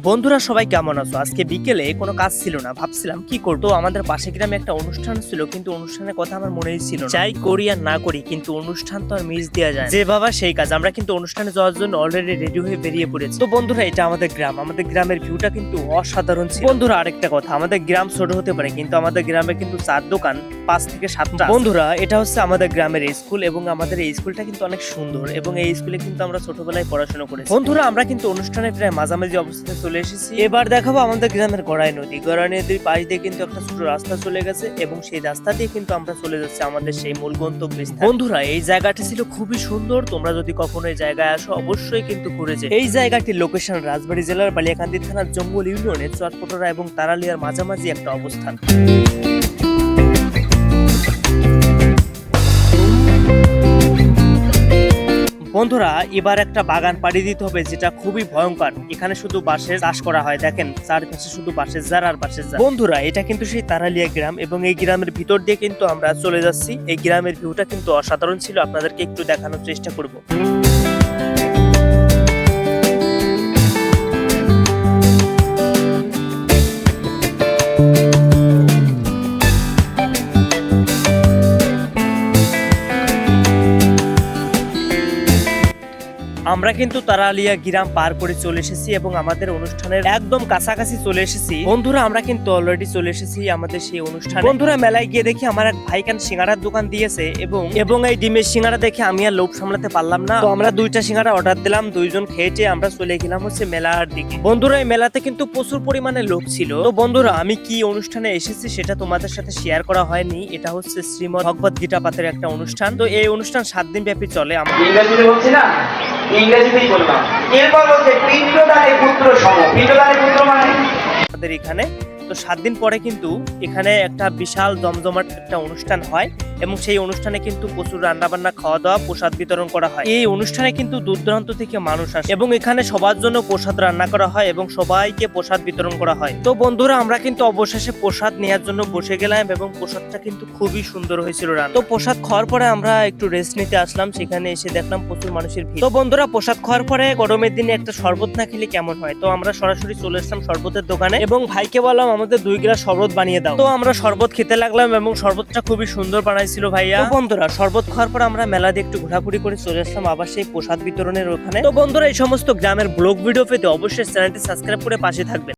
বন্ধুরা সবাই কেমন আছো? আজকে বিকেলে কোনো কাজ ছিল না, ভাবছিলাম কি করবো। আমাদের পাশে গ্রামে একটা অনুষ্ঠান ছিল, কিন্তু অনুষ্ঠানের কথা আমার মনেই ছিল না। যাই করি আর না করি, কিন্তু অনুষ্ঠান তো আর মিস দেওয়া যায় না। যে বাবা সেই কাজ। আমরা কিন্তু অনুষ্ঠানে যাওয়ার জন্য অলরেডি রেডি হয়ে বেরিয়ে পড়েছি। তো বন্ধুরা, এটা আমাদের গ্রাম। আমাদের গ্রামের ভিউটা কিন্তু অসাধারণ ছিল। বন্ধুরা আরেকটা কথা, আমাদের গ্রাম ছোট হতে পারে, কিন্তু আমাদের গ্রামে কিন্তু চার দোকান 5 থেকে 7টা। বন্ধুরা, এটা হচ্ছে আমাদের গ্রামের স্কুল, এবং আমাদের এই স্কুলটা কিন্তু অনেক সুন্দর, এবং এই স্কুলে কিন্তু আমরা ছোটবেলায় পড়াশোনা করেছি। বন্ধুরা, আমরা কিন্তু অনুষ্ঠানে প্রায় মাঝামাঝি অবস্থায় চলে এসেছি। এবার দেখাবো আমাদের গ্রামের গড়াই নদী। গড়াই নদীর পাশ দিয়ে কিন্তু একটা ছোট রাস্তা চলে গেছে, এবং সেই রাস্তা দিয়ে কিন্তু আমরা চলে যাচ্ছি আমাদের সেই মূল গন্তব্যস্থান। বন্ধুরা, এই জায়গাটা ছিল খুবই সুন্দর। তোমরা যদি কখনো এই জায়গায় আসো, অবশ্যই কিন্তু ঘুরে যেও। এই জায়গাটির লোকেশন রাজবাড়ী জেলার বালিয়াকান্দি থানার জঙ্গল ইউনিয়নের চরপটরা এবং তারালিয়ার মাঝামাঝি একটা অবস্থান। বন্ধুরা, এবার একটা বাগান পাড়ি দিতে হবে, যেটা খুবই ভয়ঙ্কর। এখানে শুধু বাঁশের চাষ করা হয়। দেখেন, চারপাশে শুধু বাঁশের ঝাড় আর বাঁশের ঝাড়। বন্ধুরা, এটা কিন্তু সেই তারালিয়া গ্রাম, এবং এই গ্রামের ভিতর দিয়ে কিন্তু আমরা চলে যাচ্ছি। এই গ্রামের ভিউটা কিন্তু অসাধারণ ছিল, আপনাদেরকে একটু দেখানোর চেষ্টা করব। আমরা কিন্তু তারালিয়া গ্রাম পার করে চলে এসেছি, এবং আমাদের অনুষ্ঠানের একদম কাছাকাছি চলে এসেছি। বন্ধুরা, আমরা কিন্তু অলরেডি চলে এসেছি আমাদের সেই অনুষ্ঠান। বন্ধুরা, মেলায় গিয়ে দেখি আমার এক ভাইকান সিঙ্গাড়ার দোকান দিয়েছে, এবং এই ডিমের সিঙ্গাড়া দেখে আমি আর লোভ সামলাতে পারলাম না। তো আমরা 2টা সিঙ্গাড়া অর্ডার দিলাম, 2জন খেয়েছে আমরা চলে গেলাম হচ্ছে মেলার দিকে। বন্ধুরা, এই মেলাতে কিন্তু প্রচুর পরিমাণে লোক ছিল। তো বন্ধুরা, আমি কি অনুষ্ঠানে এসেছি সেটা তোমাদের সাথে শেয়ার করা হয়নি। এটা হচ্ছে শ্রীমদ ভগবত গীতা পাঠের একটা অনুষ্ঠান। তো এই অনুষ্ঠান 7 দিন ব্যাপী চলে। ইংরেজিতেই বললাম। এরপর বলছে পিণ্ডদানে পুত্র সম। পিণ্ডদানে পুত্র মানে আমাদের এখানে তো 7 দিন পরে কিন্তু এখানে একটা বিশাল জমজমাট একটা অনুষ্ঠান হয়, এবং সেই অনুষ্ঠানে কিন্তু প্রচুর রান্না বান্না, খাওয়া দাওয়া, প্রসাদ বিতরণ করা হয়। এই অনুষ্ঠানে কিন্তু দূর দূরান্ত থেকে মানুষ আসে, এবং এখানে সবার জন্য প্রসাদ রান্না করা হয়, এবং সবাইকে প্রসাদ বিতরণ করা হয়। তো বন্ধুরা, আমরা কিন্তু অবশেষে প্রসাদ নেওয়ার জন্য বসে গেলাম, এবং প্রসাদটা কিন্তু খুবই সুন্দর হয়েছিল রান্না। তো প্রসাদ খাওয়ার পরে আমরা একটু রেস্ট নিতে আসলাম। সেখানে এসে দেখলাম প্রচুর মানুষের ভিড়। তো বন্ধুরা, প্রসাদ খাওয়ার পরে গরমের দিনে একটা শরবত না খেলে কেমন হয়। তো আমরা সরাসরি চলে আসলাম শরবতের দোকানে, এবং ভাইকে বললাম আমাদের 2 গ্লাস শরবত বানিয়ে দাও। তো আমরা শরবত খেতে লাগলাম, এবং শরবতটা খুবই সুন্দর বানাইছিল ভাইয়া। তো বন্ধুরা, শরবত খাওয়ার পর আমরা মেলা দিয়ে একটু ঘোরাঘুরি করে চলে আসলাম আবার সেই প্রসাদ বিতরণের ওখানে। তো বন্ধুরা, এই সমস্ত গ্রামের ব্লগ ভিডিও পেতে অবশ্যই চ্যানেলটি সাবস্ক্রাইব করে পাশে থাকবেন।